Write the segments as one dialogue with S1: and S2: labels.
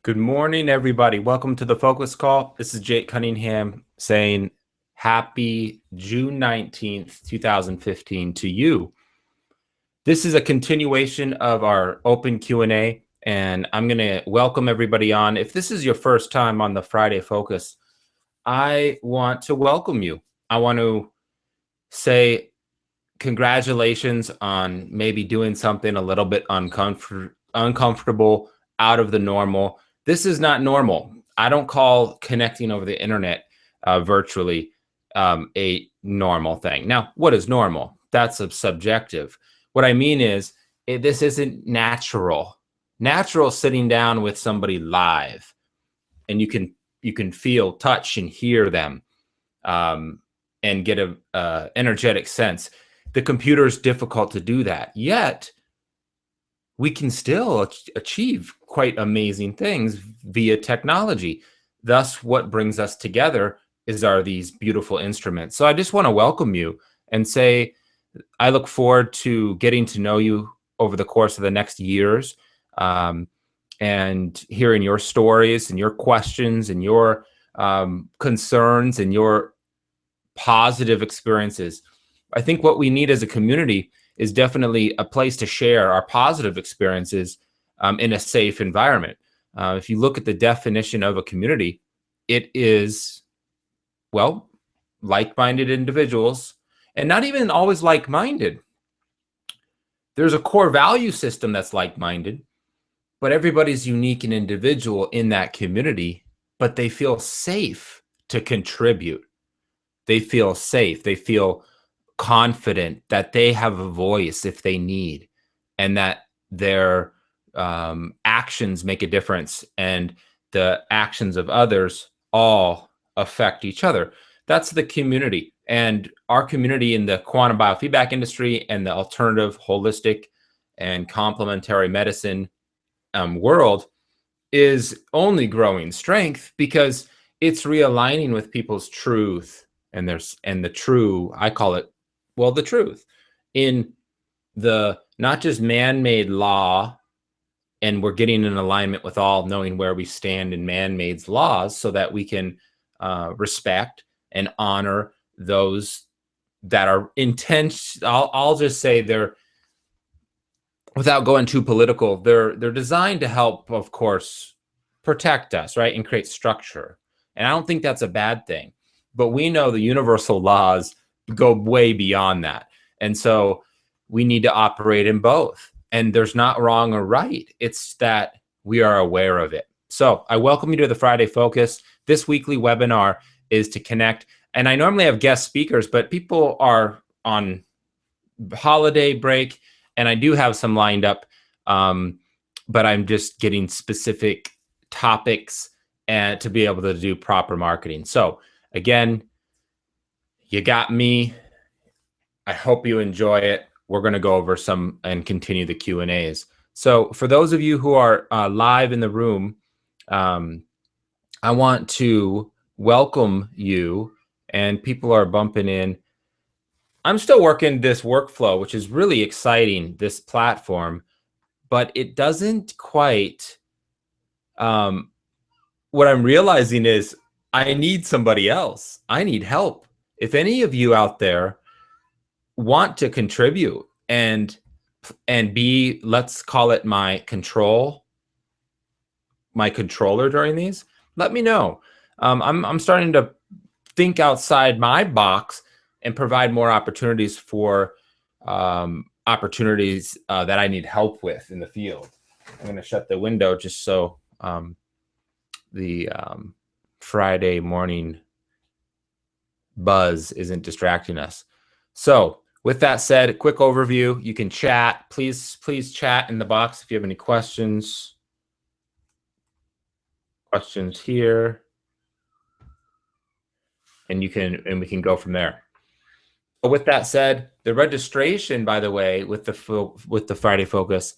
S1: Good morning, everybody. Welcome to the Focus Call. This is Jake Cunningham saying happy June 19th, 2015 to you. This is a continuation of our open Q&A, and I'm going to welcome everybody on. If this is your first time on the Friday Focus, I want to welcome you. I want to say congratulations on maybe doing something a little bit uncomfortable, out of the normal. This is not normal. I don't call connecting over the internet virtually a normal thing. Now, what is normal? That's subjective. What I mean is, this isn't natural. Natural sitting down with somebody live, and you can feel, touch, and hear them, um, and get a energetic sense. The computer is difficult to do that. Yet we can still achieve quite amazing things via technology. Thus, what brings us together are these beautiful instruments. So I just want to welcome you and say I look forward to getting to know you over the course of the next years, and hearing your stories and your questions and your concerns and your positive experiences. I think what we need as a community is definitely a place to share our positive experiences in a safe environment. If you look at the definition of a community, it is, well, like-minded individuals, and not even always like-minded. There's a core value system that's like-minded, but everybody's unique and individual in that community, but they feel safe to contribute. They feel safe. They feel confident that they have a voice if they need, and that their actions make a difference, and the actions of others all affect each other. That's the community. And our community in the quantum biofeedback industry and the alternative, holistic, and complementary medicine world is only growing strength because it's realigning with people's truth, and the true, I call it, well, the truth in the not just man-made law, and we're getting in alignment with all, knowing where we stand in man-made laws so that we can respect and honor those that are intense. I'll just say they're, without going too political, they're designed to help, of course, protect us, right, and create structure. And I don't think that's a bad thing. But we know the universal laws go way beyond that. And so we need to operate in both. And there's not wrong or right. It's that we are aware of it. So I welcome you to the Friday Focus. This weekly webinar is to connect. And I normally have guest speakers, but people are on holiday break, and I do have some lined up, but I'm just getting specific topics and to be able to do proper marketing. So again, you got me. I hope you enjoy it. We're going to go over some and continue the Q&As. So for those of you who are live in the room, I want to welcome you, and people are bumping in. I'm still working this workflow, which is really exciting, this platform, but it doesn't quite, what I'm realizing is I need somebody else. I need help. If any of you out there want to contribute and be, let's call it my controller during these, let me know. I'm starting to think outside my box and provide more opportunities for opportunities that I need help with in the field. I'm going to shut the window just so the Friday morning buzz isn't distracting us. So with that said, a quick overview. You can chat. Please chat in the box if you have any questions. Questions here. And we can go from there. But with that said, the registration, by the way, with the Friday Focus,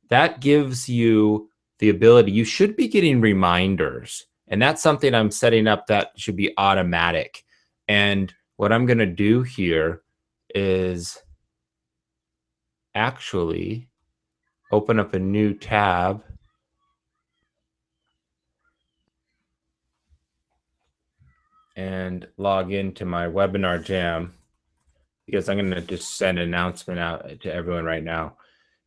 S1: that gives you the ability. You should be getting reminders, and that's something I'm setting up that should be automatic. And what I'm going to do here is actually open up a new tab. and log into my webinar jam because I'm going to just send an announcement out to everyone right now.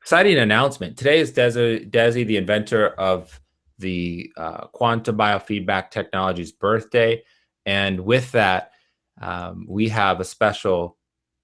S1: Exciting announcement. Today is Desi, the inventor of the quantum biofeedback technology's birthday. And with that, we have a special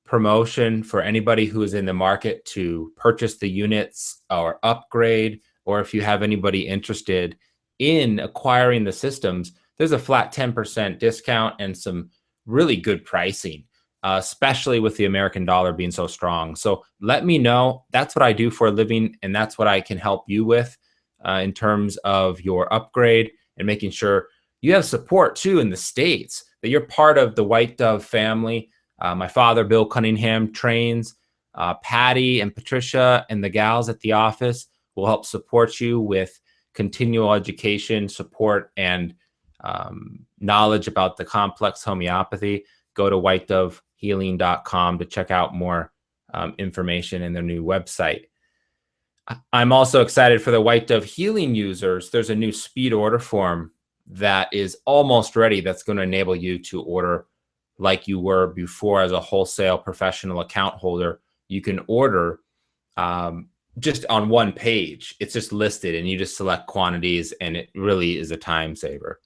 S1: promotion for anybody who is in the market to purchase the units or upgrade, or if you have anybody interested in acquiring the systems, there's a flat 10% discount and some really good pricing, especially with the American dollar being so strong. So let me know. That's what I do for a living, and that's what I can help you with in terms of your upgrade and making sure you have support too in the States, that you're part of the White Dove family. My father, Bill Cunningham, trains. Patty and Patricia and the gals at the office will help support you with continual education, support, and knowledge about the complex homeopathy. Go to whitedovehealing.com to check out more information in their new website. I'm also excited for the White Dove Healing users. There's a new speed order form that is almost ready that's going to enable you to order like you were before as a wholesale professional account holder. You can order just on one page. It's just listed and you just select quantities, and it really is a time saver.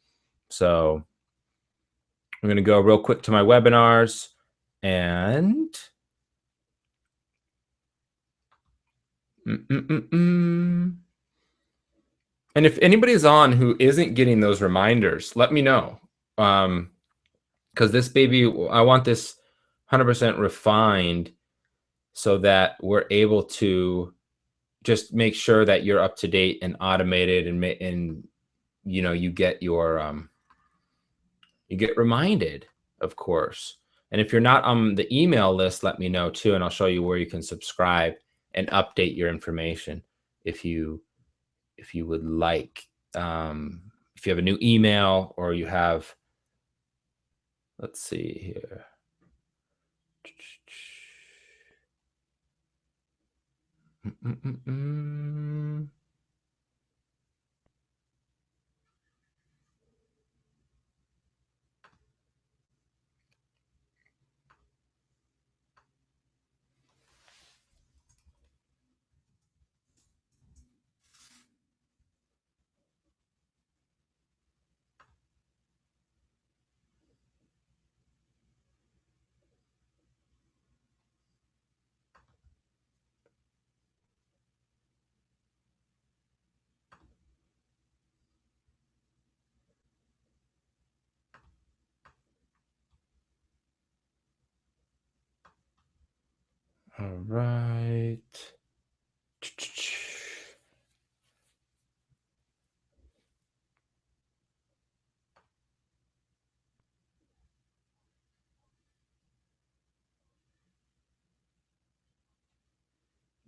S1: So I'm going to go real quick to my webinars and and if anybody's on who isn't getting those reminders, let me know. Because this baby, I want this 100% refined so that we're able to just make sure that you're up to date and automated, and you know, you get your you get reminded, of course. And if you're not on the email list, let me know too, and I'll show you where you can subscribe and update your information if you would like. If you have a new email, or you have, let's see here. All right.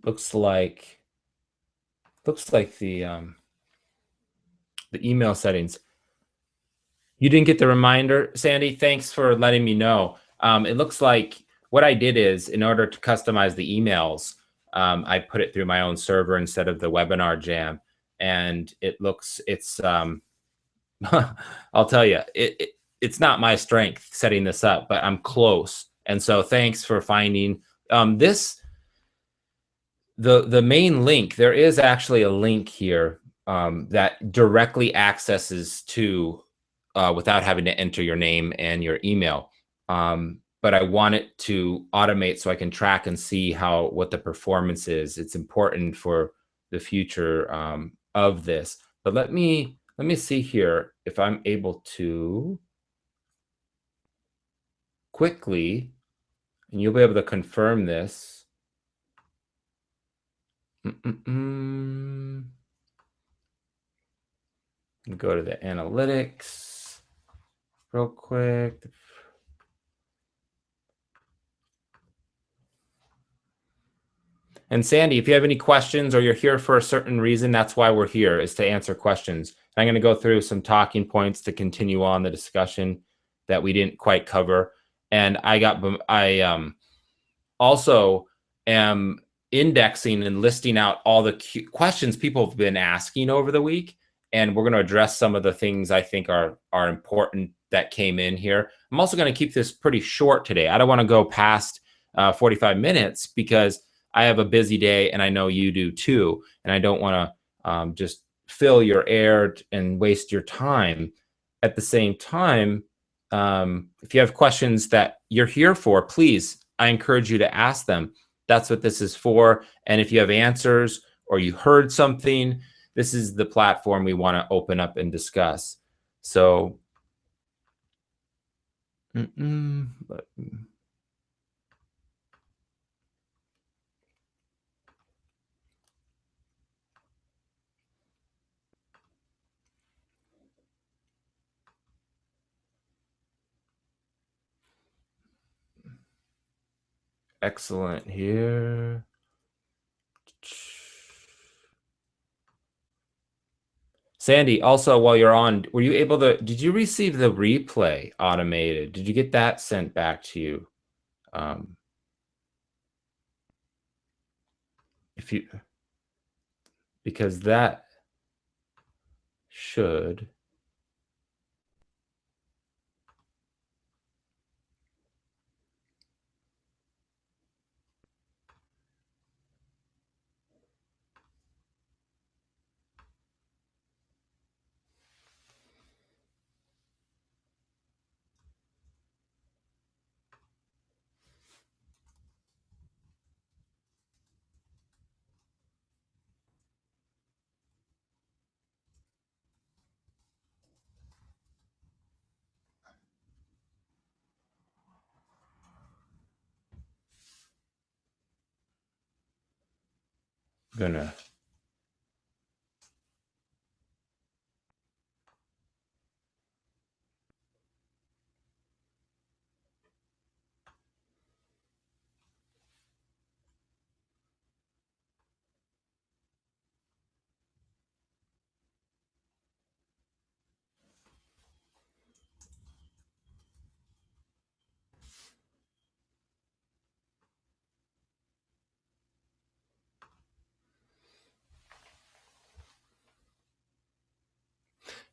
S1: Looks like the email settings. You didn't get the reminder, Sandy? Thanks for letting me know. It looks like what I did is, in order to customize the emails, I put it through my own server instead of the webinar jam. And it's I'll tell you, it's not my strength setting this up, but I'm close. And so thanks for finding this. The main link, there is actually a link here that directly accesses to without having to enter your name and your email. But I want it to automate so I can track and see what the performance is. It's important for the future of this. But let me see here if I'm able to quickly, and you'll be able to confirm this. Go to the analytics real quick. And Sandy, if you have any questions or you're here for a certain reason, that's why we're here, is to answer questions. I'm going to go through some talking points to continue on the discussion that we didn't quite cover. And I also am indexing and listing out all the questions people have been asking over the week. And we're going to address some of the things I think are important that came in here. I'm also going to keep this pretty short today. I don't want to go past 45 minutes because I have a busy day, and I know you do too. And I don't want to just fill your air and waste your time. At the same time, if you have questions that you're here for, please, I encourage you to ask them. That's what this is for. And if you have answers or you heard something, this is the platform we want to open up and discuss. So, excellent here. Sandy, also while you're on, were you able to, did you receive the replay automated? Did you get that sent back to you? If you, because that should. Gonna.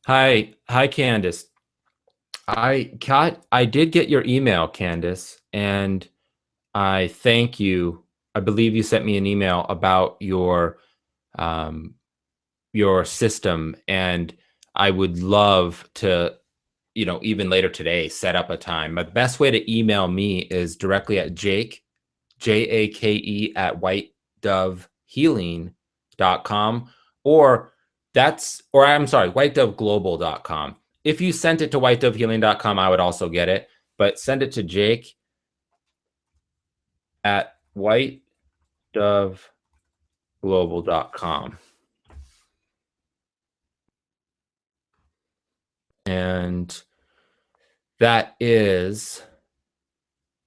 S1: Hi, Candace. I did get your email, Candace, and I thank you. I believe you sent me an email about um, your system, and I would love to, even later today, set up a time. The best way to email me is directly at Jake, Jake at whitedovehealing.com, or I'm sorry, whitedoveglobal.com. If you sent it to whitedovehealing.com, I would also get it, but send it to Jake at whitedoveglobal.com. And that is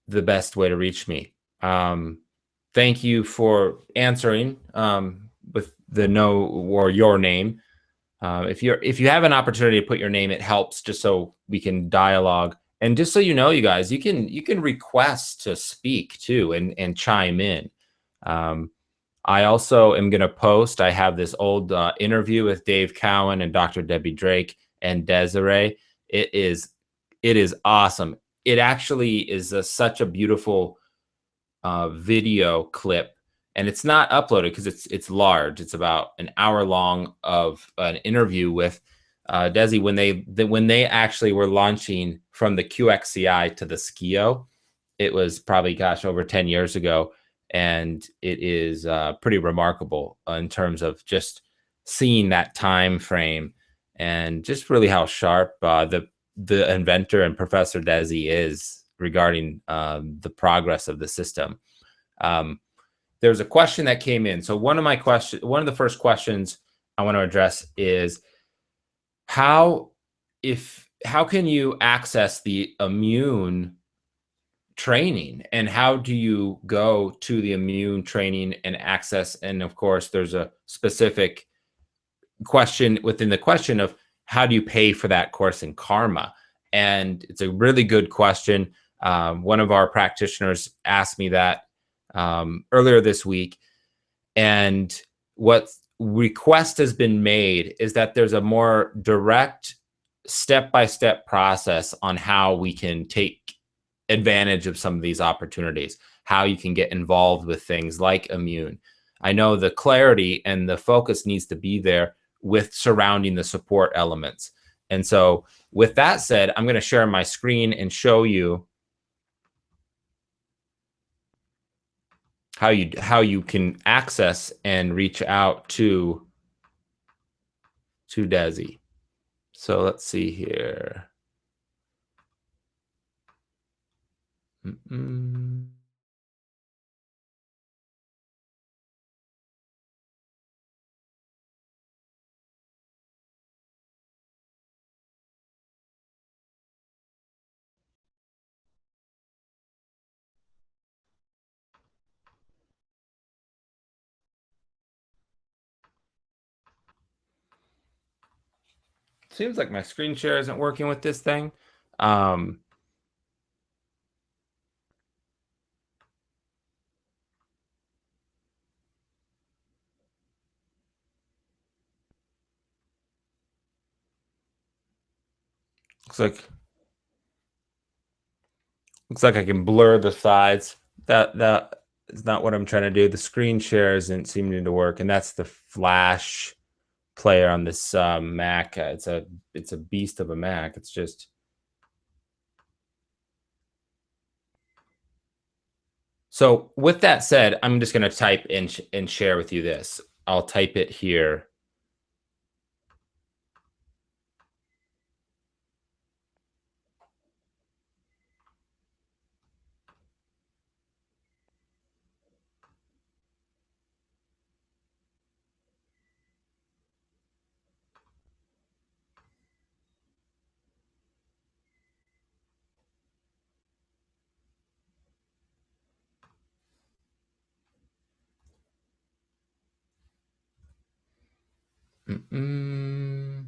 S1: the best way to reach me. Thank you for answering with the no or your name. If you have an opportunity to put your name, it helps just so we can dialogue. And just so you know, you guys, you can request to speak too and chime in. I also am going to post. I have this old interview with Dave Cowan and Dr. Debbie Drake and Desiree. It is awesome. It actually is such a beautiful video clip, and it's not uploaded because it's large. It's about an hour long of an interview with Desi when they actually were launching from the QXCI to the Skio. It was probably, gosh, over 10 years ago, and it is pretty remarkable in terms of just seeing that time frame and just really how sharp the inventor and Professor Desi is regarding the progress of the system. There's a question that came in. So one of the first questions I want to address is how can you access the immune training, and how do you go to the immune training and access? And of course, there's a specific question within the question of how do you pay for that course in karma? And it's a really good question. One of our practitioners asked me that earlier this week, and what request has been made is that there's a more direct step-by-step process on how we can take advantage of some of these opportunities, how you can get involved with things like immune. I know the clarity and the focus needs to be there with surrounding the support elements. And so with that said, I'm going to share my screen and show you how you can access and reach out to Desi. So let's see here. Mm-mm. Seems like my screen share isn't working with this thing. Um, looks like I can blur the sides. That is not what I'm trying to do. The screen share isn't seeming to work, and that's the Flash player on this Mac. It's a beast of a Mac. It's just so. With that said, I'm just going to type in and share with you this. I'll type it here. Mm-mm.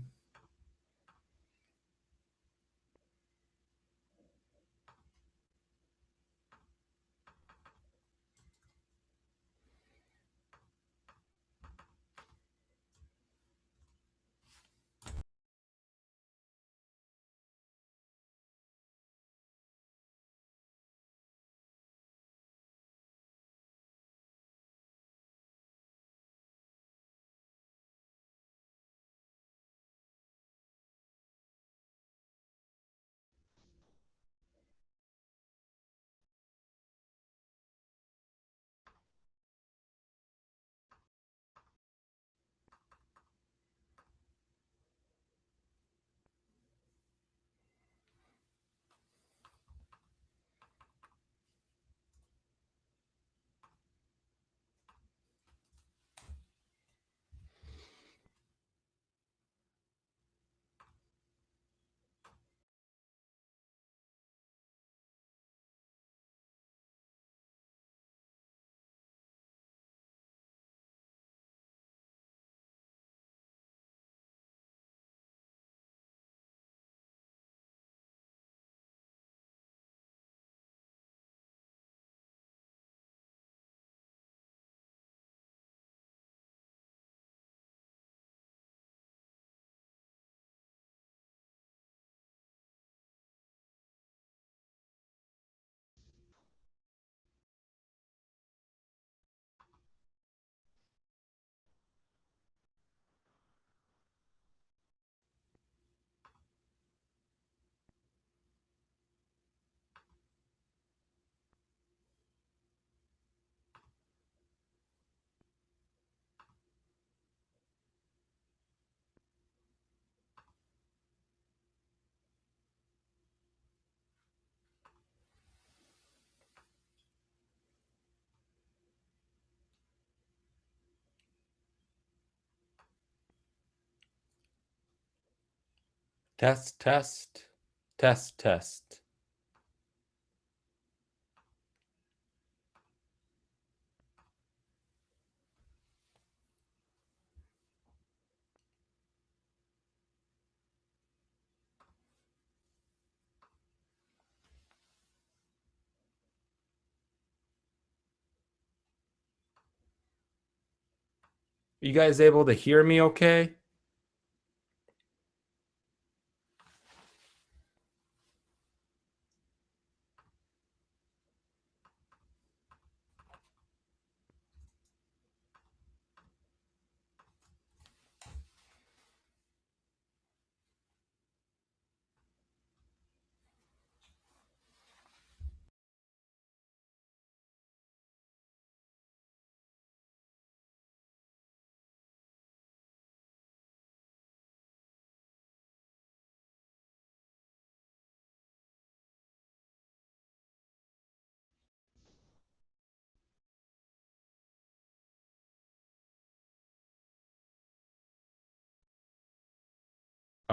S1: Test, test, test, test. You guys able to hear me okay?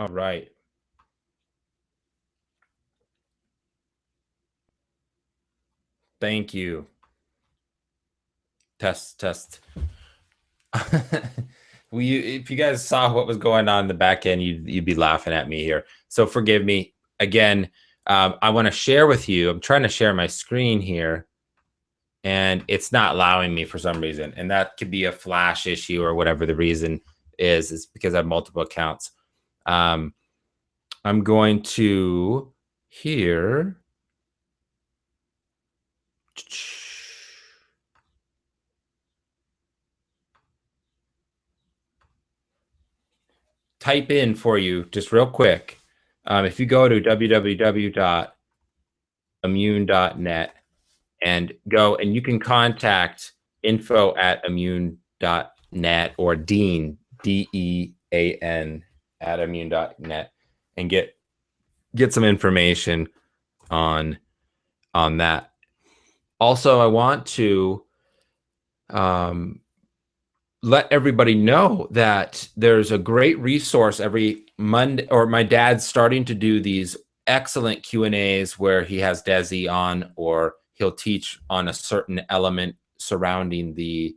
S1: All right. Thank you. Test. If you guys saw what was going on in the back end, you'd be laughing at me here. So forgive me again. I want to share with you. I'm trying to share my screen here, and it's not allowing me for some reason. And that could be a flash issue or whatever the reason is. It's because I have multiple accounts. I'm going to here. Type in for you just real quick. If you go to www.immune.net and go, and you can contact info@immune.net or Dean, DEAN @immune.net and get some information on that. Also, I want to let everybody know that there's a great resource every Monday, or my dad's starting to do these excellent Q&As where he has Desi on, or he'll teach on a certain element surrounding the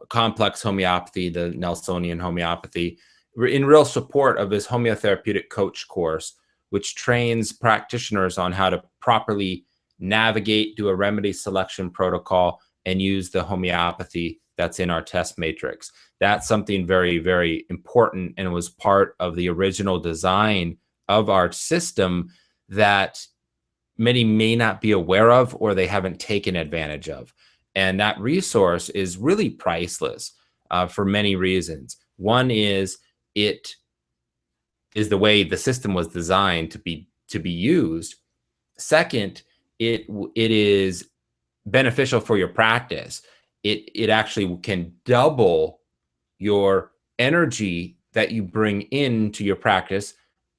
S1: complex homeopathy, the Nelsonian homeopathy, in real support of his homeotherapeutic coach course, which trains practitioners on how to properly navigate, do a remedy selection protocol, and use the homeopathy that's in our test matrix. That's something very, very important, and it was part of the original design of our system that many may not be aware of, or they haven't taken advantage of. And that resource is really priceless for many reasons. One is it is the way the system was designed to be used. Second, it is beneficial for your practice. It actually can double your energy that you bring into your practice,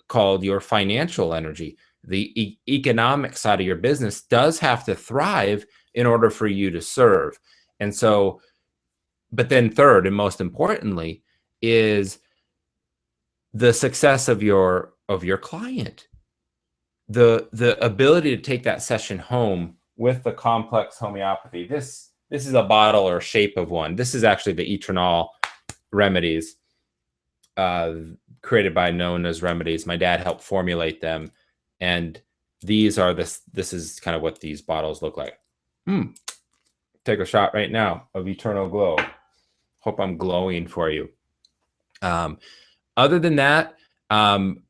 S1: called your financial energy. The economic side of your business does have to thrive in order for you to serve. And so, but then third, and most importantly, is the success of your client. The ability to take that session home with the complex homeopathy. This is a bottle or shape of one. This is actually the Etranol remedies, created by Known as Remedies. My dad helped formulate them, and these are this is kind of what these bottles look like. Take a shot right now of Eternal Glow. Hope I'm glowing for you. Other than that,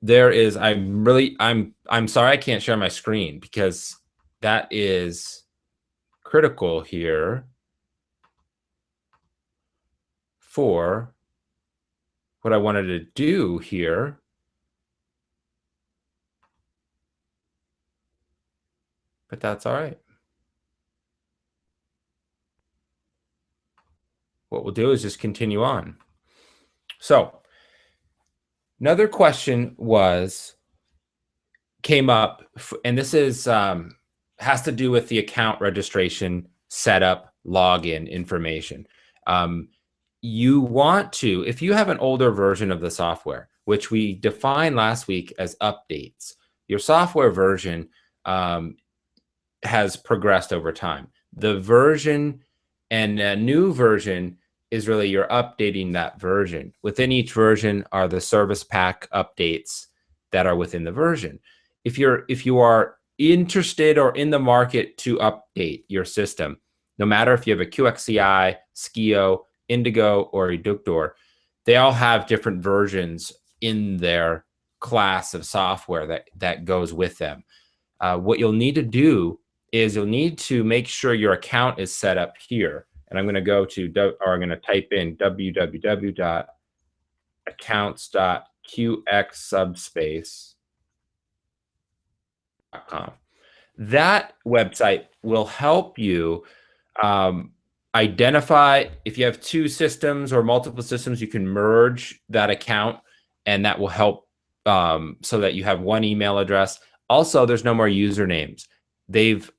S1: there is, I'm sorry I can't share my screen, because that is critical here for what I wanted to do here. But that's all right. What we'll do is just continue on. So another question came up, and this is has to do with the account registration, setup, login information. You want to, if you have an older version of the software, which we defined last week as updates, your software version has progressed over time. The version and a new version is really you're updating that version. Within each version are the service pack updates that are within the version. If you are interested or in the market to update your system, no matter if you have a QXCI, Skio, Indigo, or Eductor, they all have different versions in their class of software that goes with them. What you'll need to do is you'll need to make sure your account is set up here. And I'm going to go to, or I'm going to type in www.accounts.qxsubspace.com. That website will help you identify if you have two systems or multiple systems. You can merge that account, and that will help so that you have one email address. Also, there's no more usernames. They've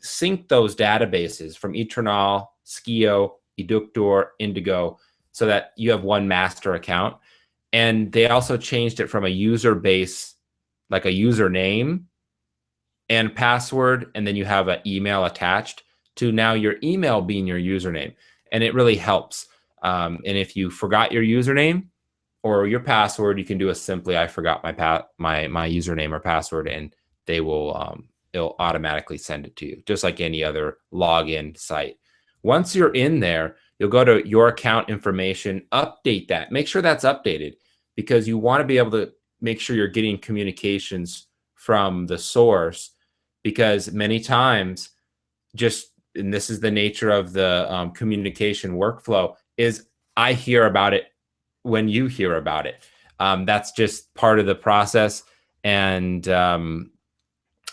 S1: synced those databases from Etranol, Skio, Eductor, Indigo, so that you have one master account. And they also changed it from a user base, like a username and password, and then you have an email attached, to now your email being your username. And it really helps. And if you forgot your username or your password, you can do a simply I forgot my username or password, and they will it'll automatically send it to you, just like any other login site. Once you're in there, you'll go to your account information, update that, make sure that's updated, because you want to be able to make sure you're getting communications from the source, because many times, just, and this is the nature of the communication workflow, is I hear about it when you hear about it. That's just part of the process. And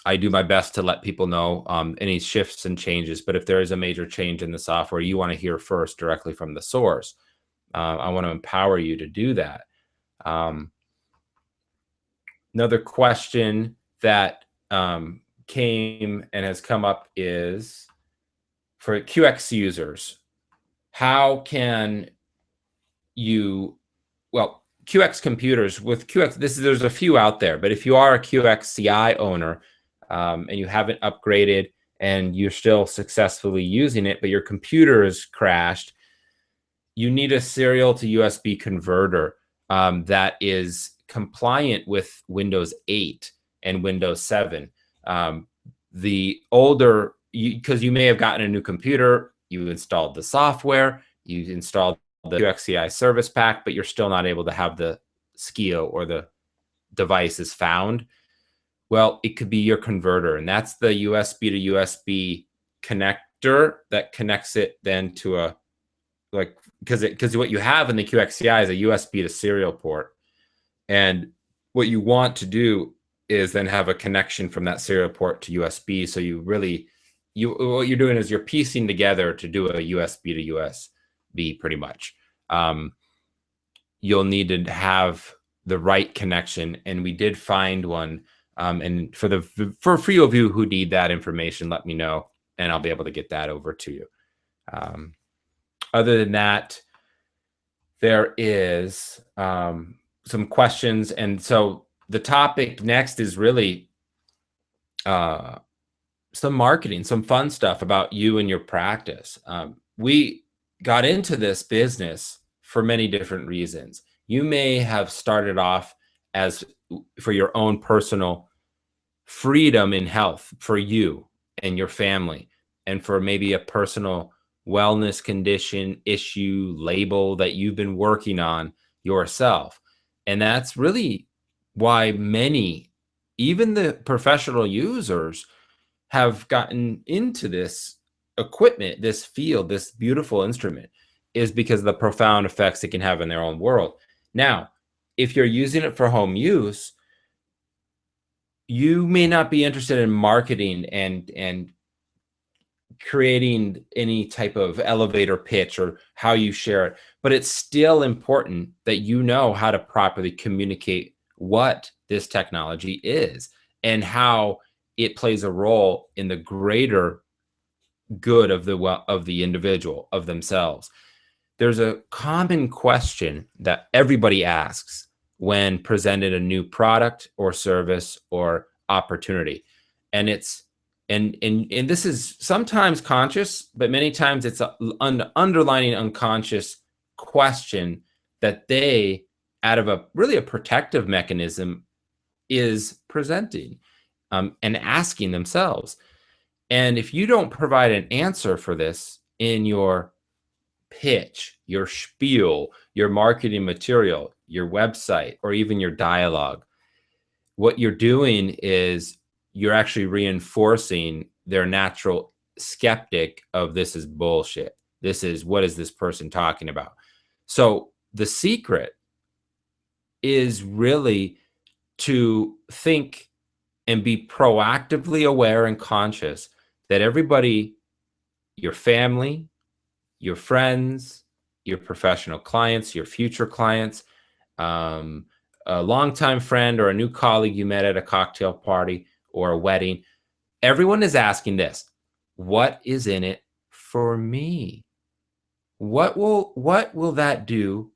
S1: I do my best to let people know any shifts and changes. But if there is a major change in the software, you want to hear first directly from the source. I want to empower you to do that. Another question that came and has come up is, for QX users, how can you, well, QX computers with QX, there's a few out there, but if you are a QX CI owner and you haven't upgraded and you're still successfully using it, but your computer is crashed, you need a serial to USB converter that is compliant with Windows 8 and Windows 7. The older, because you may have gotten a new computer, you installed the software, you installed the QXCI service pack, but you're still not able to have the SKIO or the devices found. Well, it could be your converter, and that's the USB to USB connector that connects it then to a, like, because what you have in the QXCI is a USB to serial port, and what you want to do is then have a connection from that serial port to USB. So you really, what you're doing is you're piecing together to do a USB to USB pretty much. You'll need to have the right connection, and we did find one. And for a few of you who need that information, let me know, and I'll be able to get that over to you. Other than that, there is some questions. And so the topic next is really some marketing, some fun stuff about you and your practice. We got into this business for many different reasons. You may have started off as for your own personal freedom in health for you and your family, and for maybe a personal wellness condition, issue, label that you've been working on yourself. And that's really why many, even the professional users, have gotten into this equipment, this field, this beautiful instrument, is because of the profound effects it can have in their own world. Now, if you're using it for home use, you may not be interested in marketing and creating any type of elevator pitch or how you share it, but it's still important that you know how to properly communicate what this technology is and how it plays a role in the greater good of the individual, of themselves. There's a common question that everybody asks when presented a new product or service or opportunity, and it's and this is sometimes conscious, but many times it's an underlining unconscious question that they, out of a protective mechanism, is presenting and asking themselves. And if you don't provide an answer for this in your pitch, your spiel, your marketing material, your website, or even your dialogue, what you're doing is you're actually reinforcing their natural skeptic of, this is bullshit. This is, what is this person talking about? So the secret is really to think and be proactively aware and conscious that everybody, your family, your friends, your professional clients, your future clients, a longtime friend or a new colleague you met at a cocktail party or a wedding, everyone is asking this: what is in it for me? What will that do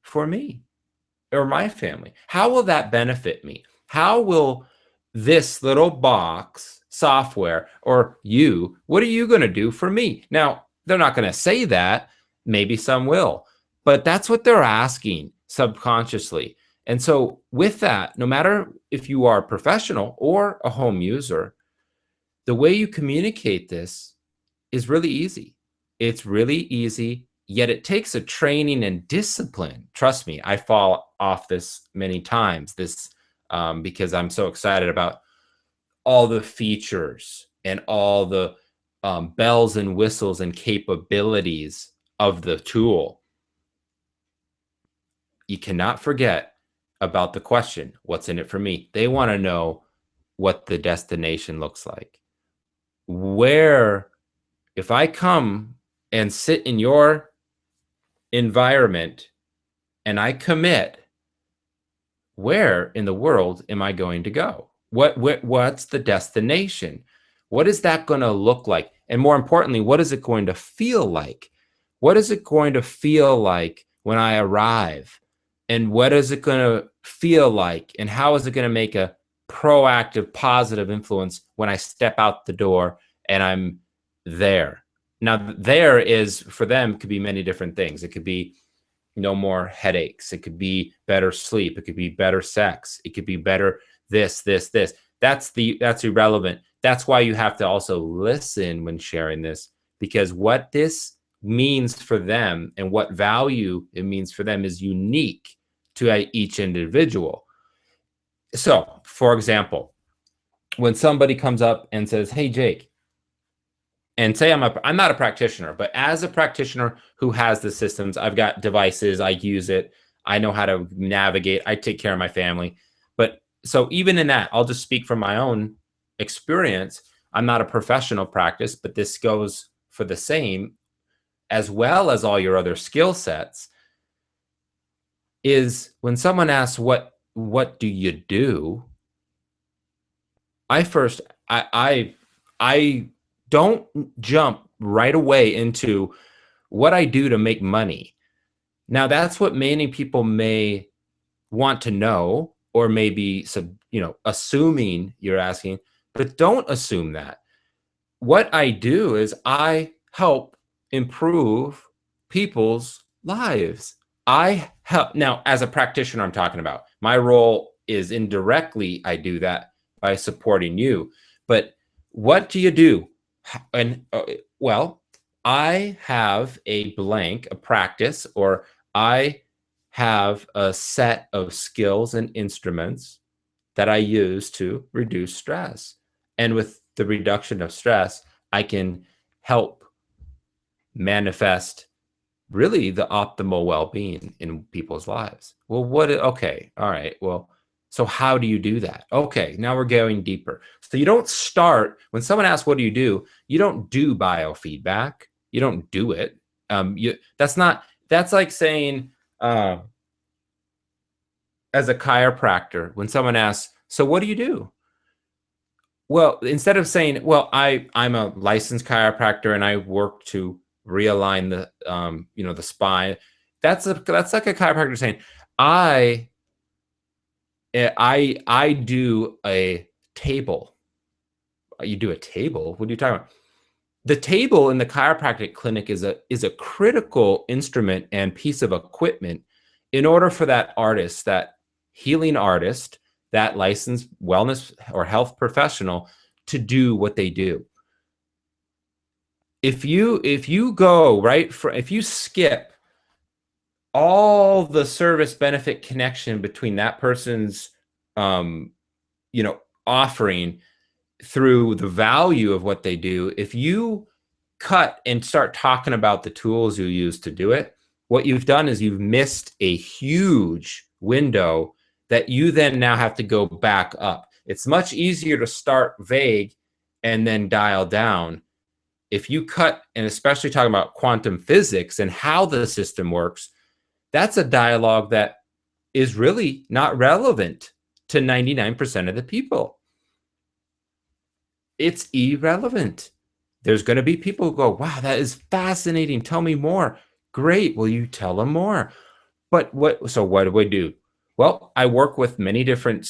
S1: for me or my family? How will that benefit me? How will this little box software, or you, what are you going to do for me? Now, they're not going to say that. Maybe some will, but that's what they're asking subconsciously. And so with that, no matter if you are a professional or a home user, the way you communicate this is really easy. It's really easy, yet it takes a training and discipline. Trust me, I fall off this many times. Because I'm so excited about all the features and all the bells and whistles and capabilities of the tool. You cannot forget about the question, what's in it for me? They want to know what the destination looks like. Where, if I come and sit in your environment and I commit, where in the world am I going to go? What's the destination? What is that going to look like? And more importantly, what is it going to feel like? What is it going to feel like when I arrive? And what is it going to feel like? And how is it going to make a proactive, positive influence when I step out the door and I'm there? Now, there is, for them, could be many different things. It could be no more headaches. It could be better sleep. It could be better sex. It could be better this. That's irrelevant. That's why you have to also listen when sharing this, because what this means for them and what value it means for them is unique to each individual. So, for example, when somebody comes up and says, "Hey, Jake," and say I'm not a practitioner, but as a practitioner who has the systems, I've got devices, I use it, I know how to navigate, I take care of my family. But so even in that, I'll just speak from my own experience. I'm not a professional practice, but this goes for the same, as well as all your other skill sets, is when someone asks, what do you do? I don't jump right away into what I do to make money. Now, that's what many people may want to know, or maybe assuming you're asking, but don't assume that. What I do is I help improve people's lives. I help. Now, as a practitioner, I'm talking about my role is indirectly, I do that by supporting you. But what do you do? And well, I have a practice, or I have a set of skills and instruments that I use to reduce stress. And with the reduction of stress, I can help manifest really the optimal well-being in people's lives. Well, okay, all right, well, so how do you do that? Okay, now we're going deeper. So you don't start, when someone asks, what do? You don't do biofeedback. You don't do it. That's like saying, as a chiropractor, when someone asks, so what do you do? Well, instead of saying, well, I'm a licensed chiropractor and I work to realign the spine. That's like a chiropractor saying, I do a table. You do a table? What are you talking about? The table in the chiropractic clinic is a critical instrument and piece of equipment in order for that artist, that healing artist, that licensed wellness or health professional to do what they do. If you go if you skip all the service benefit connection between that person's offering through the value of what they do, if you cut and start talking about the tools you use to do it, what you've done is you've missed a huge window that you then now have to go back up. It's much easier to start vague and then dial down. If you cut, and especially talking about quantum physics and how the system works, that's a dialogue that is really not relevant to 99% of the people. It's irrelevant. There's going to be people who go, wow, that is fascinating. Tell me more. Great. Will you tell them more? But what do I do? Well, I work with many different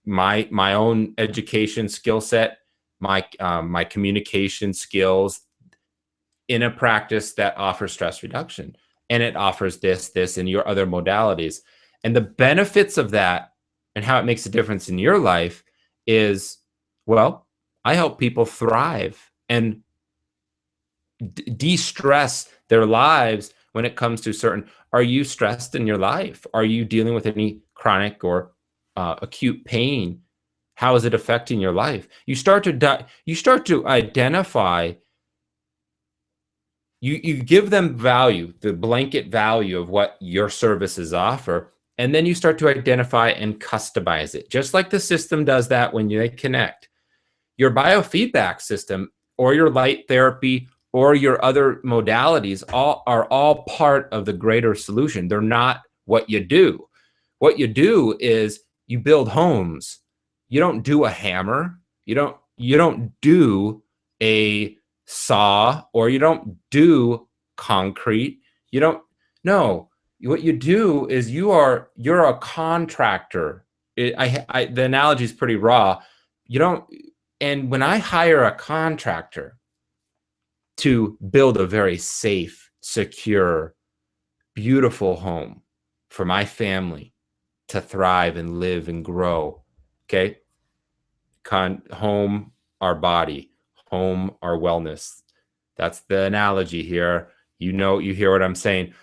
S1: my own education skill set, my communication skills in a practice that offers stress reduction, and it offers this, and your other modalities. And the benefits of that and how it makes a difference in your life is, well, I help people thrive and de-stress their lives when it comes to certain. Are you stressed in your life? Are you dealing with any chronic or acute pain? How is it affecting your life? You start to identify. You give them value, the blanket value of what your services offer, and then you start to identify and customize it, just like the system does that when they connect. Your biofeedback system or your light therapy or your other modalities are all part of the greater solution. They're not what you do. What you do is you build homes. You don't do a hammer. You don't do a saw, or you don't do concrete. You don't. No. What you do is you're a contractor. The analogy is pretty raw. You don't. And when I hire a contractor to build a very safe, secure, beautiful home for my family to thrive and live and grow, okay? Home, our body, home, our wellness. That's the analogy here. You hear what I'm saying.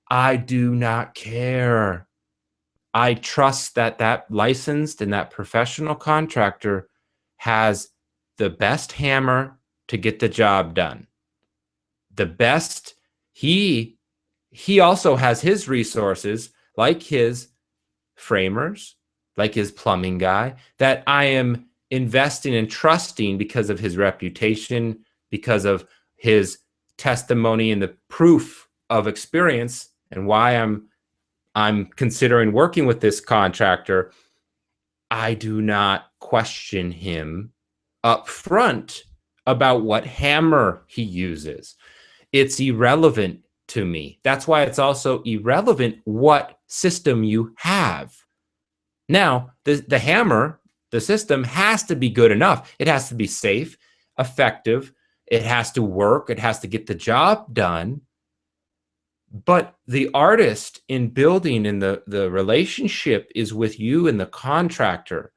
S1: I do not care. I trust that licensed and that professional contractor has the best hammer to get the job done. The best. He also has his resources, like his framers, like his plumbing guy, that I am investing and trusting because of his reputation, because of his testimony and the proof of experience, and why I'm considering working with this contractor. I do not question him up front about what hammer he uses. It's irrelevant to me. That's why it's also irrelevant what system you have. Now, the hammer, the system has to be good enough. It has to be safe, effective. It has to work. It has to get the job done. But the artist in building and the relationship is with you and the contractor.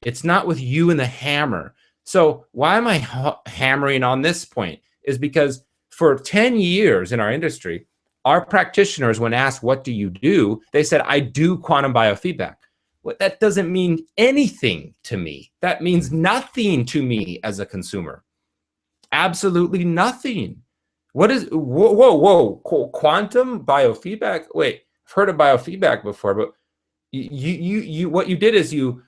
S1: It's not with you and the hammer. So why am I hammering on this point? Is because for 10 years in our industry, our practitioners, when asked, what do you do? They said, I do quantum biofeedback. Well, that doesn't mean anything to me. That means nothing to me as a consumer. Absolutely nothing. What is, whoa, quantum biofeedback? Wait, I've heard of biofeedback before, but what you did is you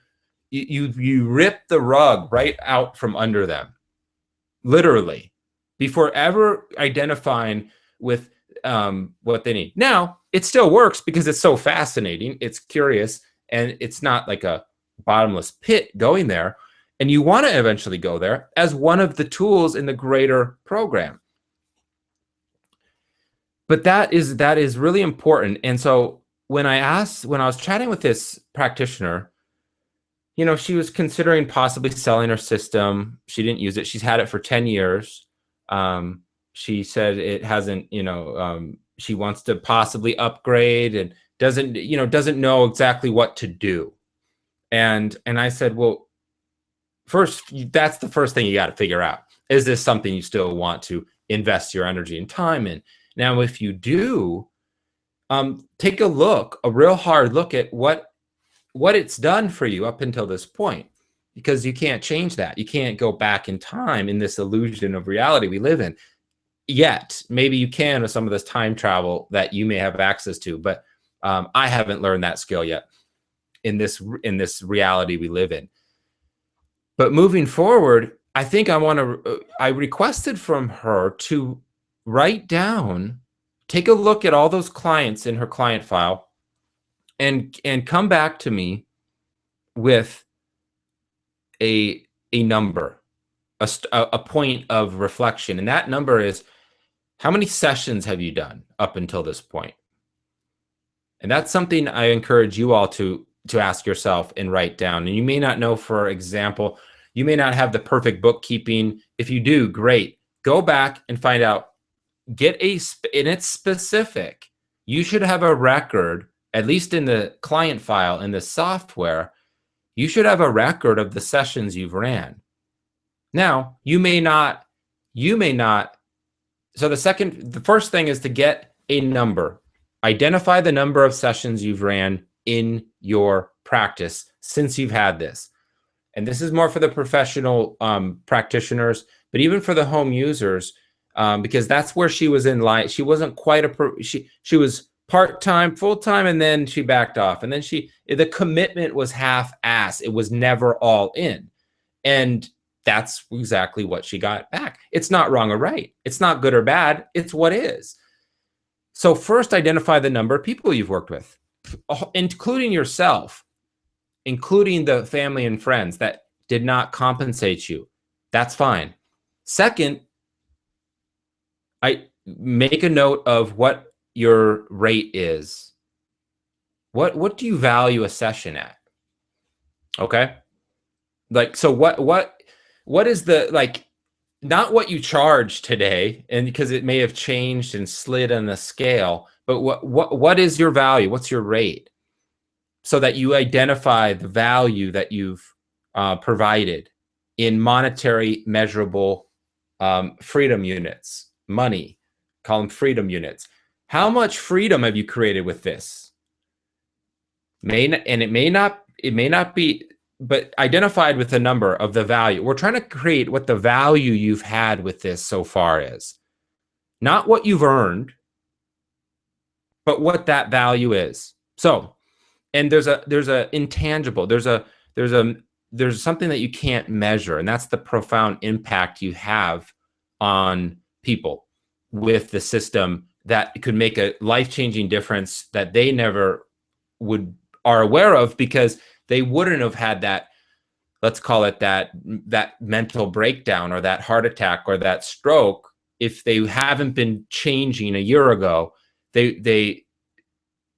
S1: ripped the rug right out from under them, literally, before ever identifying with what they need. Now, it still works because it's so fascinating. It's curious, and it's not like a bottomless pit going there. And you want to eventually go there as one of the tools in the greater program. But that is really important. And so when I was chatting with this practitioner, she was considering possibly selling her system. She didn't use it. She's had it for 10 years. She said it hasn't, she wants to possibly upgrade and doesn't know exactly what to do. And I said, well, first, that's the first thing you got to figure out. Is this something you still want to invest your energy and time in? Now, if you do, take a real hard look at what it's done for you up until this point, because you can't change that. You can't go back in time in this illusion of reality we live in yet. Maybe you can with some of this time travel that you may have access to, but I haven't learned that skill yet in this reality we live in. But moving forward, I think I requested from her to write down, take a look at all those clients in her client file, and come back to me with a number, a point of reflection. And that number is, how many sessions have you done up until this point? And that's something I encourage you all to ask yourself and write down. And you may not know, for example, you may not have the perfect bookkeeping. If you do, great. Go back and find out, and it's specific. You should have a record, at least in the client file, in the software, you should have a record of the sessions you've ran. Now, you may not, so the first thing is to get a number. Identify the number of sessions you've ran in your practice since you've had this. And this is more for the professional practitioners, but even for the home users, because that's where she was in line. She wasn't quite she was part-time, full-time, and then she backed off. And then the commitment was half-ass. It was never all in. And that's exactly what she got back. It's not wrong or right. It's not good or bad. It's what is. So first, identify the number of people you've worked with, including yourself, including the family and friends that did not compensate you. That's fine. Second, I make a note of what your rate is. What do you value a session at? Okay? Like, so what is the, like, not what you charge today, and because it may have changed and slid on the scale, but what is your value? What's your rate? So that you identify the value that you've provided in monetary measurable freedom units, money, call them freedom units. How much freedom have you created with this? It may not be, but identified with the number of the value. We're trying to create what the value you've had with this so far is. Not what you've earned, but what that value is. So, and there's a intangible, there's something that you can't measure, and that's the profound impact you have on people with the system that could make a life-changing difference that they never are aware of, because they wouldn't have had that, let's call it that mental breakdown or that heart attack or that stroke if they haven't been changing a year ago. They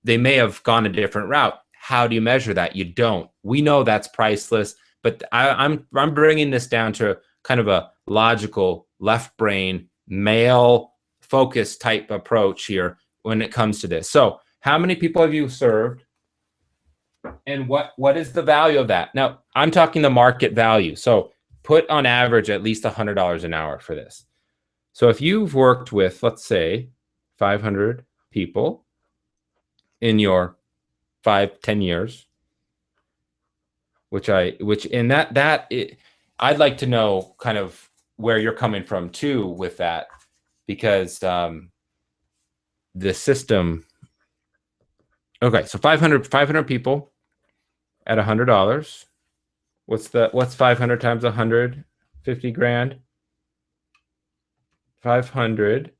S1: may have gone a different route. How do you measure that? You don't. We know that's priceless, but I'm bringing this down to kind of a logical, left brain, male focus type approach here when it comes to this. So how many people have you served? And what is the value of that? Now, I'm talking the market value. So put on average at least $100 an hour for this. So if you've worked with, let's say, 500 people in your 5-10 years, I'd like to know kind of where you're coming from too with that, because the system. Okay, so 500 people at $100. What's 500 times 100? 50 grand. 500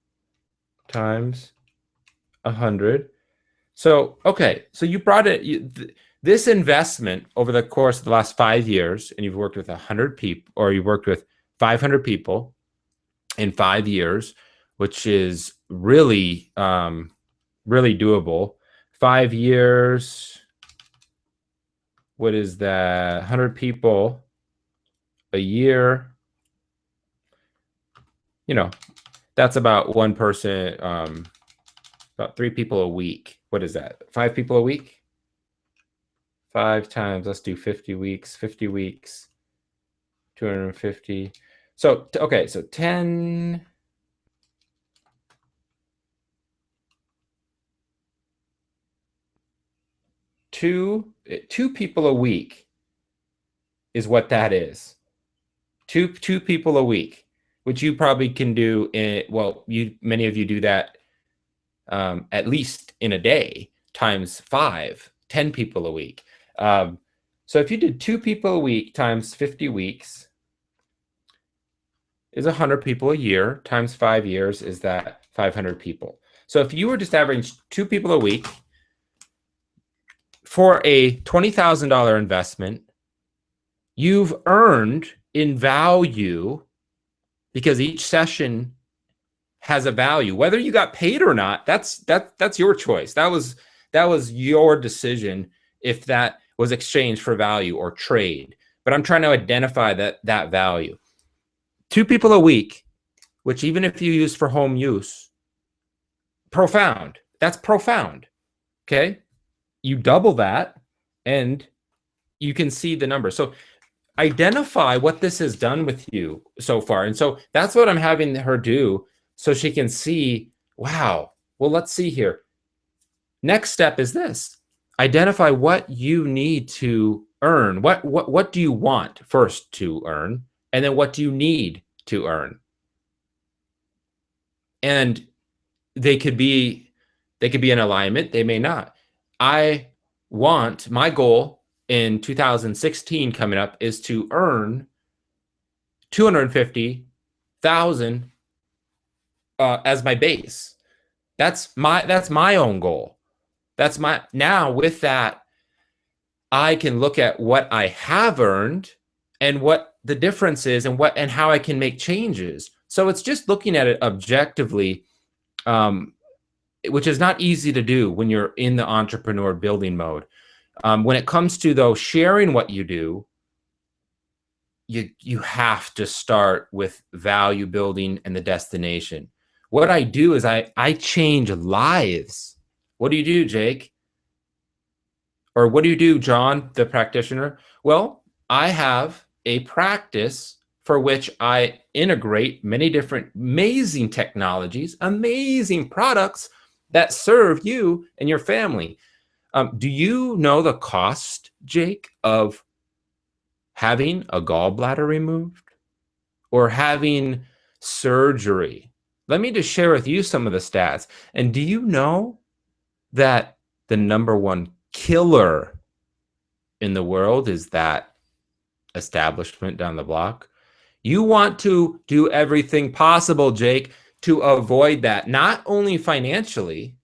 S1: times 100. So, okay, so you brought this investment over the course of the last 5 years, and you've worked with 100 people, or you've worked with 500 people in 5 years, which is really, really doable. 5 years, what is that? 100 people a year. You know, that's about one person, about 3 people a week. What is that? 5 people a week? 5 times, let's do 50 weeks. 50 weeks, 250. So, okay, so 10. Two people a week is what that is. Two people a week, which you probably can do many of you do that at least in a day, times 5, 10 people a week. So if you did 2 people a week times 50 weeks is 100 people a year, times 5 years is that 500 people. So if you were just averaging 2 people a week for a $20,000 investment, you've earned in value, because each session has a value. Whether you got paid or not, that's your choice. That That was your decision if that was exchange for value or trade. But I'm trying to identify that value. 2 people a week, which even if you use for home use, profound. That's profound. Okay. You double that and you can see the number. So identify what this has done with you so far. And so that's what I'm having her do so she can see, wow, well, let's see here. Next step is this. Identify what you need to earn. What do you want first to earn? And then what do you need to earn? And they could be in alignment, they may not. I want my goal in 2016 coming up is to earn 250,000 as my base. That's my own goal. That's my, now with that, I can look at what I have earned and what the difference is and how I can make changes. So it's just looking at it objectively, which is not easy to do when you're in the entrepreneur building mode. When it comes to, though, sharing what you do, you have to start with value building and the destination. What I do is I change lives. What do you do, Jake? Or what do you do, John, the practitioner? Well, I have a practice for which I integrate many different amazing technologies, amazing products that serve you and your family. Do you know the cost, Jake, of having a gallbladder removed or having surgery? Let me just share with you some of the stats. And do you know that the #1 killer in the world is that establishment down the block? You want to do everything possible, Jake, to avoid that, not only financially.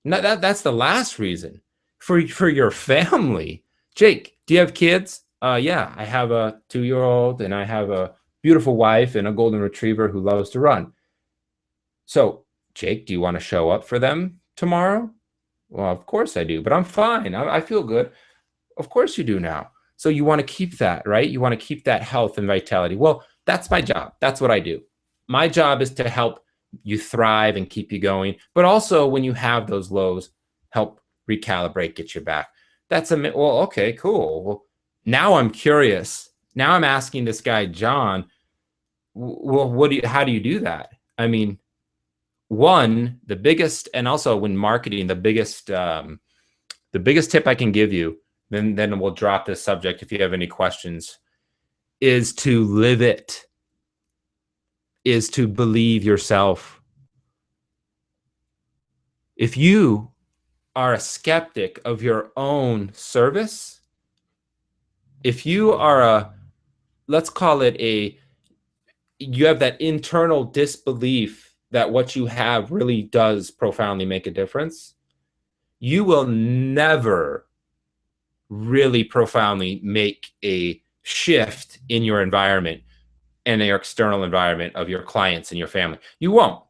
S1: That's the last reason. For your family. Jake, do you have kids? Yeah, I have a 2-year-old and I have a beautiful wife and a golden retriever who loves to run. So, Jake, do you want to show up for them tomorrow? Well, of course I do, but I'm fine. I feel good. Of course you do now. So you want to keep that, right? You want to keep that health and vitality. Well, that's my job. That's what I do. My job is to help you thrive and keep you going, but also when you have those lows, help recalibrate, get you back. That's well, okay, cool. Well, now I'm curious. Now I'm asking this guy, John, well, how do you do that? I mean, one, the biggest, and also when marketing, the biggest tip I can give you, then we'll drop this subject if you have any questions, is to live it, is to believe yourself. If you are a skeptic of your own service, if you are let's call it you have that internal disbelief that what you have really does profoundly make a difference, you will never really profoundly make a shift in your environment and your external environment of your clients and your family. You won't.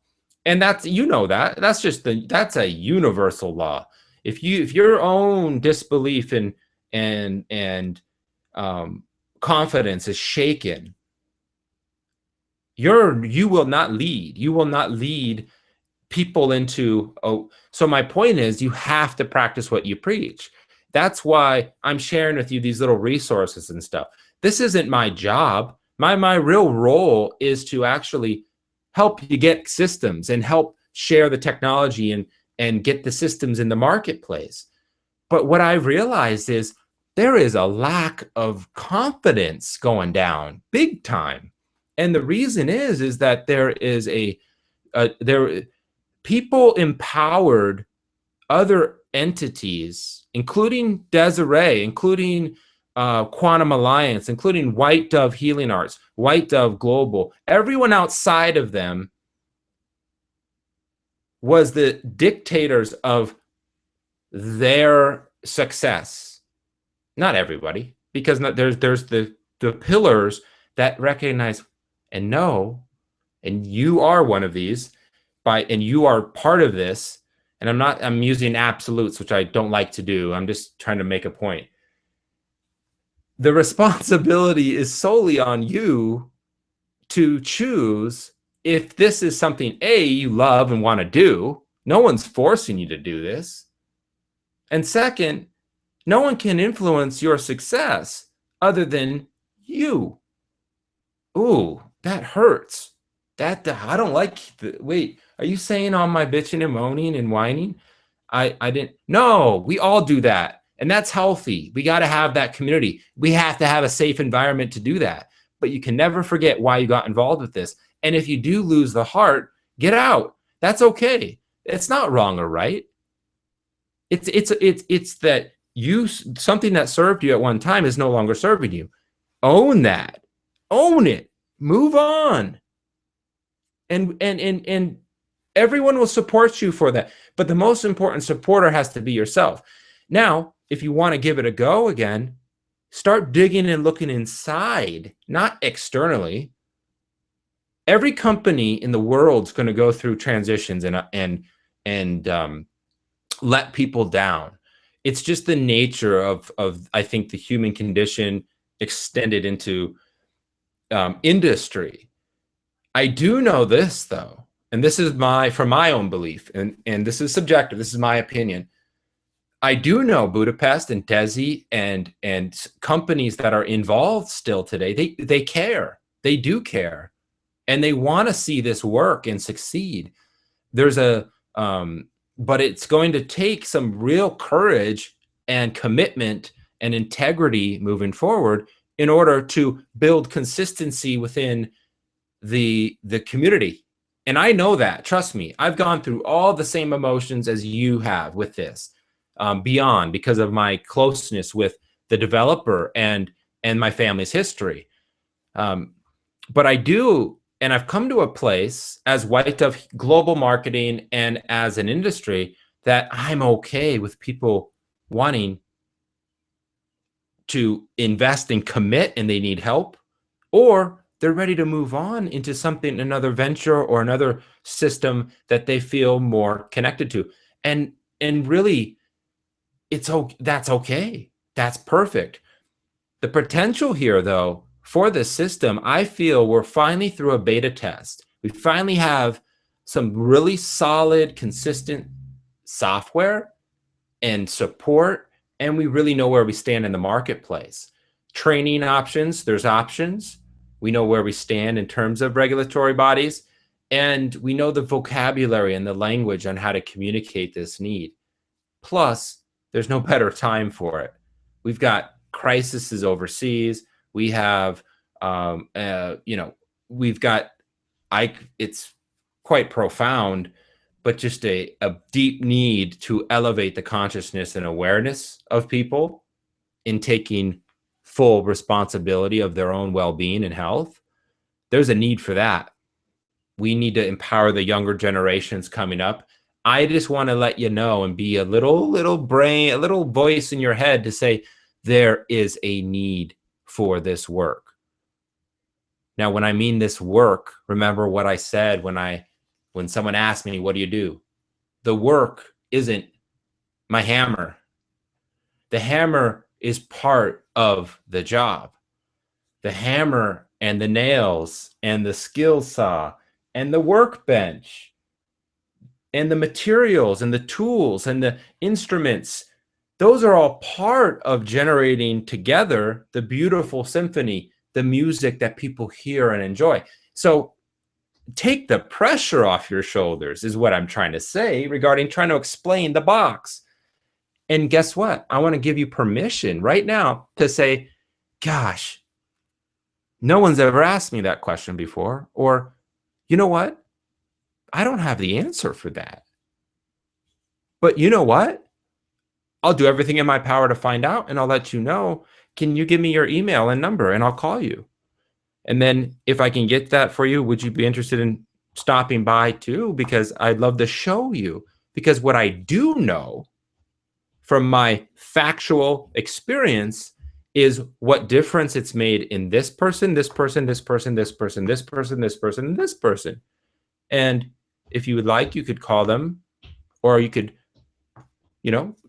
S1: And that's, that's a universal law. If your own disbelief and confidence is shaken, you will not lead people into, so my point is, you have to practice what you preach. That's why I'm sharing with you these little resources and stuff. This isn't my job. My real role is to actually help you get systems and help share the technology and get the systems in the marketplace. But what I've realized is there is a lack of confidence going down big time. And the reason is that there is people empowered other entities, including Desiree, including Quantum Alliance, including White Dove Healing Arts, White Dove Global. Everyone outside of them was the dictators of their success. Not everybody, because there's the pillars that recognize and know, and you are one of these, and you are part of this, and I'm using absolutes, which I don't like to do. I'm just trying to make a point. The responsibility is solely on you to choose if this is something you love and want to do. No one's forcing you to do this. And second, no one can influence your success other than you. Ooh, that hurts. I don't like wait, are you saying all my bitching and moaning and whining? I didn't. No, we all do that. And that's healthy. We got to have that community. We have to have a safe environment to do that. But you can never forget why you got involved with this. And if you do lose the heart, get out. That's okay. It's not wrong or right. It's that something that served you at one time is no longer serving you. Own that. Own it. Move on. And everyone will support you for that. But the most important supporter has to be yourself. Now, if you want to give it a go again, start digging and looking inside, not externally. Every company in the world's going to go through transitions and let people down. It's just the nature of I think the human condition extended into industry. I do know this though, and this is from my own belief, and this is subjective. This is my opinion. I do know Budapest and Desi and companies that are involved still today. They care. They do care, and they want to see this work and succeed. There's but it's going to take some real courage and commitment and integrity moving forward in order to build consistency within the community. And I know that, trust me, I've gone through all the same emotions as you have with this, beyond, because of my closeness with the developer and my family's history. But I do, and I've come to a place as White Dove Global Marketing and as an industry that I'm okay with people wanting to invest and commit and they need help, or they're ready to move on into something, another venture or another system that they feel more connected to. And really, that's okay. That's perfect. The potential here, though, for this system, I feel we're finally through a beta test. We finally have some really solid, consistent software and support, and we really know where we stand in the marketplace. Training options, there's options. We know where we stand in terms of regulatory bodies, and we know the vocabulary and the language on how to communicate this need. Plus, there's no better time for it. We've got crises overseas. We have, we've got, it's quite profound, but just a deep need to elevate the consciousness and awareness of people in taking full responsibility of their own well-being and health. There's a need for that. We need to empower the younger generations coming up. I just want to let you know and be a little brain, a little voice in your head to say there is a need for this work. Now, when I mean this work, remember what I said when someone asked me, what do you do? The work isn't my hammer. The hammer is part of the job. The hammer and the nails and the skill saw and the workbench and the materials and the tools and the instruments, those are all part of generating together the beautiful symphony, the music that people hear and enjoy. So take the pressure off your shoulders is what I'm trying to say regarding trying to explain the box. And guess what? I want to give you permission right now to say, gosh, no one's ever asked me that question before. Or, you know what? I don't have the answer for that. But you know what? I'll do everything in my power to find out, and I'll let you know. Can you give me your email and number, and I'll call you? And then if I can get that for you, would you be interested in stopping by too? Because I'd love to show you. Because what I do know from my factual experience is what difference it's made in this person, this person, this person, this person, this person, this person, and this person. And if you would like, you could call them or you could,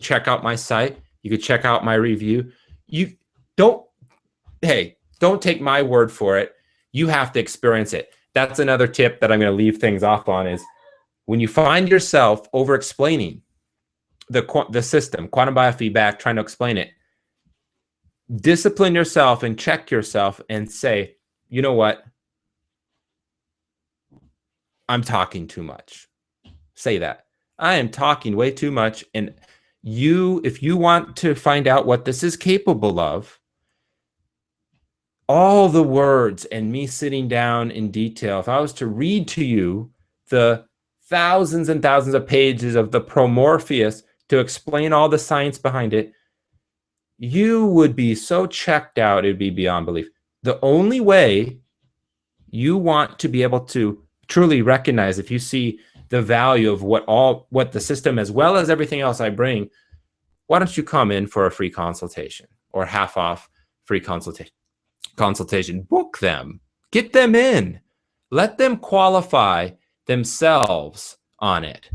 S1: check out my site. You could check out my review. You don't, hey, don't take my word for it. You have to experience it. That's another tip that I'm going to leave things off on is when you find yourself over explaining the system, quantum biofeedback, trying to explain it, discipline yourself and check yourself and say, you know what? I'm talking too much. Say that. I am talking way too much. And if you want to find out what this is capable of, all the words and me sitting down in detail, if I was to read to you the thousands and thousands of pages of the Promorpheus to explain all the science behind it, you would be so checked out, it'd be beyond belief. The only way you want to be able to truly recognize, if you see the value of what the system, as well as everything else I bring, why don't you come in for a free consultation or half off free consultation? Book them, get them in, let them qualify themselves on it.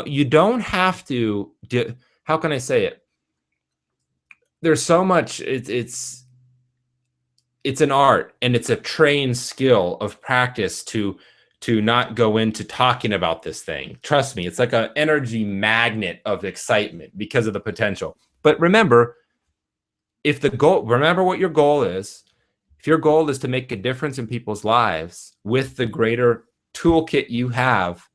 S1: You don't have to how can I say it? There's so much, it's an art and it's a trained skill of practice to not go into talking about this thing. Trust me, it's like an energy magnet of excitement because of the potential. But remember, remember what your goal is. If your goal is to make a difference in people's lives with the greater toolkit you have,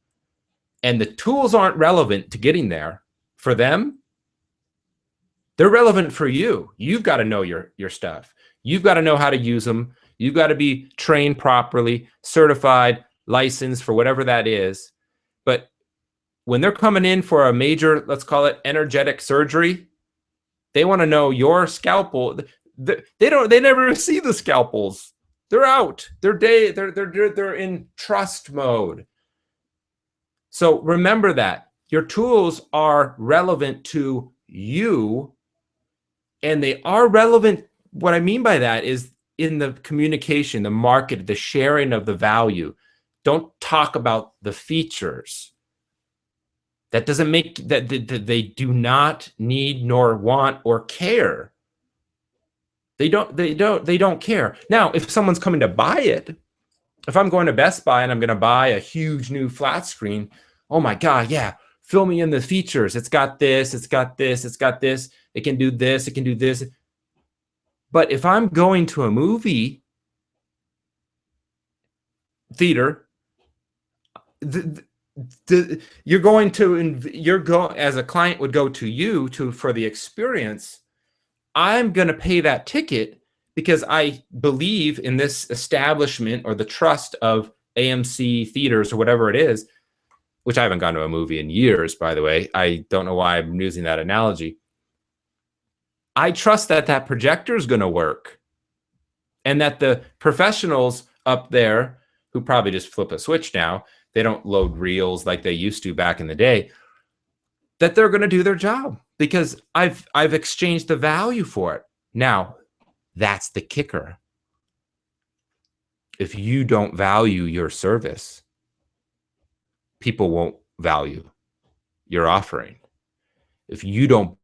S1: and the tools aren't relevant to getting there for them, they're relevant for you. You've got to know your stuff. You've got to know how to use them. You've got to be trained properly, certified, licensed for whatever that is. But when they're coming in for a major, let's call it energetic surgery, they want to know your scalpel. They never see the scalpels. They're out. They're in trust mode. So remember that your tools are relevant to you, and they are relevant. What I mean by that is in the communication, the market, the sharing of the value. Don't talk about the features. That doesn't make that they do not need nor want or care. They don't care. Now, if someone's coming to buy it, if I'm going to Best Buy and I'm going to buy a huge new flat screen, oh my God, yeah, fill me in the features. It's got this, it's got this, it's got this. It can do this, it can do this. But if I'm going to a movie theater, you're as a client would go to you for the experience. I'm going to pay that ticket because I believe in this establishment or the trust of AMC theaters or whatever it is, which I haven't gone to a movie in years, by the way. I don't know why I'm using that analogy. I trust that projector is going to work and that the professionals up there who probably just flip a switch now, they don't load reels like they used to back in the day, that they're going to do their job because I've exchanged the value for it. Now, that's the kicker. If you don't value your service, people won't value your offering. If you don't